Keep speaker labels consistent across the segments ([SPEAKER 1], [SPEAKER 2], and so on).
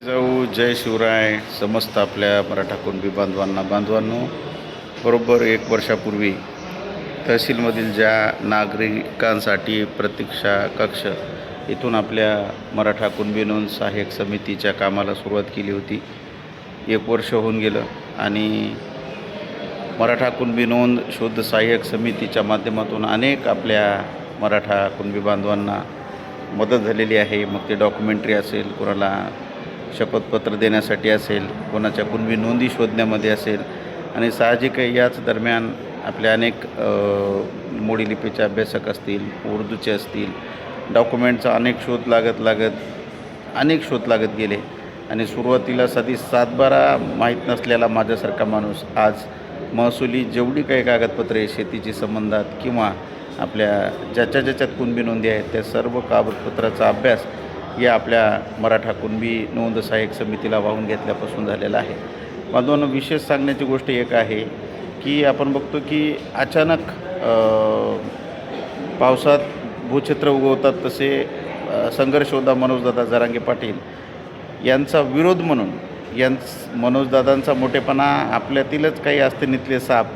[SPEAKER 1] जाऊ जय शिवराय समस्त आपल्या मराठा कुणबी बांधवांनो, बरोबर 1 वर्षापूर्वी तहसीलमधील ज्या नागरिकांसाठी प्रतीक्षा कक्ष इथून आपल्या मराठा कुणबी नोंद सहाय्यक समितीच्या कामाला सुरुवात केली होती. 1 वर्ष होऊन गेलं आणि मराठा कुणबी नोंद शोध सहाय्यक समितीच्या माध्यमातून अनेक आपल्या मराठा कुणबी बांधवांना मदत झालेली आहे. मग ते डॉक्युमेंटरी असेल, कोणाला शपथपत्र देण्यासाठी असेल, कोणाच्या कुणबी नोंदी शोधण्यामध्ये असेल आणि साहजिक आहे याच दरम्यान आपल्या अनेक मोडी लिपीचे अभ्यासक असतील, उर्दूचे असतील, डॉक्युमेंटचा अनेक शोध लागत गेले आणि सुरुवातीला साधी सातबारा माहीत नसलेला माझ्यासारखा माणूस आज महसुली जेवढी काही कागदपत्रे शेतीची संबंधात किंवा आपल्या ज्याच्यात कुणबी नोंदी आहेत त्या सर्व कागदपत्राचा अभ्यास या आपल्या मराठा कुणबी नोंद सहाय्यक समितीला वाहून घेतल्यापासून झालेला आहे. बांधवांनो, विशेष सांगण्याची गोष्ट एक आहे की आपण बघतो की अचानक पावसात भूछत्र उगवतात तसे संघर्ष योद्धा मनोजदादा जरांगे पाटील यांचा विरोध म्हणून मनोजदादांचा मोठेपणा आपल्यातीलच काही अस्तित्वातले साप,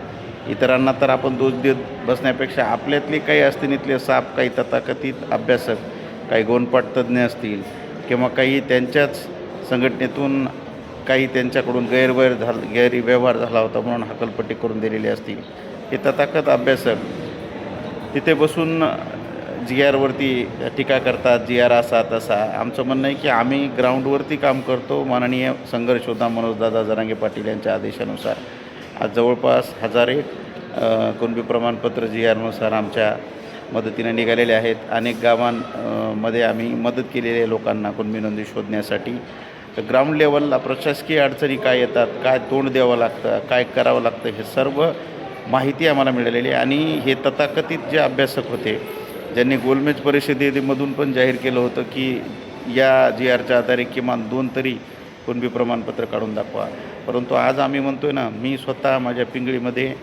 [SPEAKER 1] इतरांना तर आपण दोष देत बसण्यापेक्षा आपल्यातले काही अस्तित्वातले साप, काही तथाकथित अभ्यासक, काही गोणपाट तज्ज्ञ असतील किंवा काही त्यांच्याच संघटनेतून काही त्यांच्याकडून गैरव्यवहार झाला होता म्हणून हकलपट्टी करून दिलेली असतील, हे तथाकथित अभ्यासक तिथे बसून जी आरवरती टीका करतात, जी आर असा तसा. आमचं म्हणणं आहे की आम्ही ग्राउंडवरती काम करतो. माननीय संघर्ष योद्धा मनोजदादा जरांगे पाटील यांच्या आदेशानुसार आज जवळपास 1001 कुणबी प्रमाणपत्र जी आरनुसार आमच्या मदतीने निघालेले आहेत. अनेक गावांमध्ये आम्ही मदत केलेली आहे लोकांना कुणबी नोंदी शोधण्यासाठी. तर ग्राउंड लेवलला प्रशासकीय अडचणी काय येतात, काय तोंड द्यावं लागतं, काय करावं लागतं, हे सर्व माहिती आम्हाला मिळालेली आहे. आणि हे तथाकथित जे अभ्यासक होते ज्यांनी गोलमेज परिषदेमधून पण जाहीर केलं होतं की या जी आरच्या आधारे किमान 2 तरी कुणबी प्रमाणपत्र काढून दाखवा, परंतु आज आम्ही म्हणतोय ना, मी स्वतः माझ्या पिंगळीमध्ये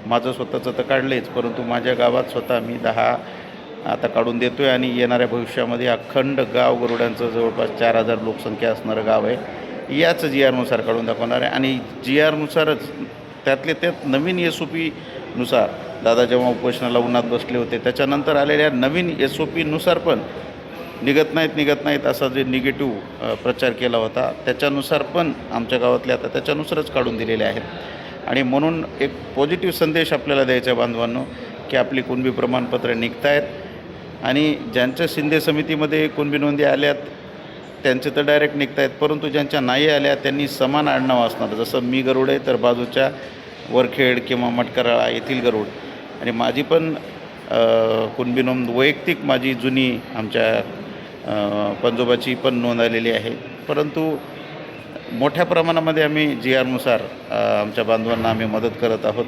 [SPEAKER 1] माझं स्वतःचं तर काढलेच, परंतु माझ्या गावात स्वतः मी 10 आता काढून देतो आहे आणि येणाऱ्या भविष्यामध्ये अखंड गाव गरुडांचं जवळपास 4000 लोकसंख्या असणारं गाव आहे, याच जी आरनुसार काढून दाखवणार आहे. आणि जी आरनुसारच त्यात नवीन SOPनुसार दादा जेव्हा उपोषणाला उन्हात बसले होते त्याच्यानंतर आलेल्या नवीन SOPनुसार पण निघत नाहीत असा जे निगेटिव्ह प्रचार केला होता त्याच्यानुसार पण आमच्या गावातले आता त्याच्यानुसारच काढून दिलेले आहेत. आणि म्हणून एक पॉझिटिव्ह संदेश आपल्याला द्यायचा आहे बांधवांनो की आपली कुणबी प्रमाणपत्र निघत आहेत आणि ज्यांच्या शिंदे समितीमध्ये कुणबी नोंदी आल्यात त्यांचे तर डायरेक्ट निघत आहेत, परंतु ज्यांच्या नाही आल्या त्यांनी समान आडनाव असणार. जसं मी गरुड आहे तर बाजूच्या वरखेड किंवा मटकराळा येथील गरुड. आणि माझी पण कुणबी नोंद वैयक्तिक माझी जुनी आमच्या पंजोबाची पण नोंद आलेली आहे, परंतु मोठ्या प्रमाणामध्ये आम्ही जी आरनुसार आमच्या बांधवांना आम्ही मदत करत आहोत.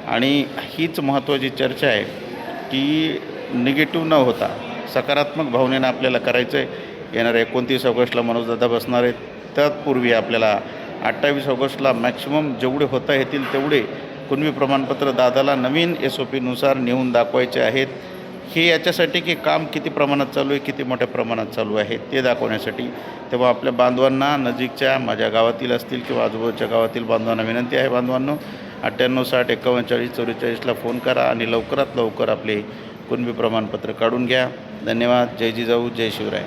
[SPEAKER 1] आणि हीच महत्त्वाची चर्चा आहे की निगेटिव्ह न होता सकारात्मक भावनेनं आपल्याला करायचं आहे. येणाऱ्या 29 ऑगस्टला मनोजदादा बसणार आहेत, तत्पूर्वी आपल्याला 28 ऑगस्टला मॅक्सिमम जेवढे होता येतील तेवढे कुणबी प्रमाणपत्र दादाला नवीन SOPनुसार नेऊन दाखवायचे आहेत. हे याच्यासाठी की काम किती प्रमाणात चालू आहे, किती मोठ्या प्रमाणात चालू आहे ते दाखवण्यासाठी. तेव्हा आपल्या बांधवांना नजीकच्या माझ्या गावातील असतील किंवा आजूबाजूच्या गावातील बांधवांना विनंती आहे, बांधवांनो 98 60 41 44 फोन करा आणि लवकरात लवकर आपले कुणबी प्रमाणपत्र काढून घ्या. धन्यवाद. जय जिजाऊ, जय शिवराय.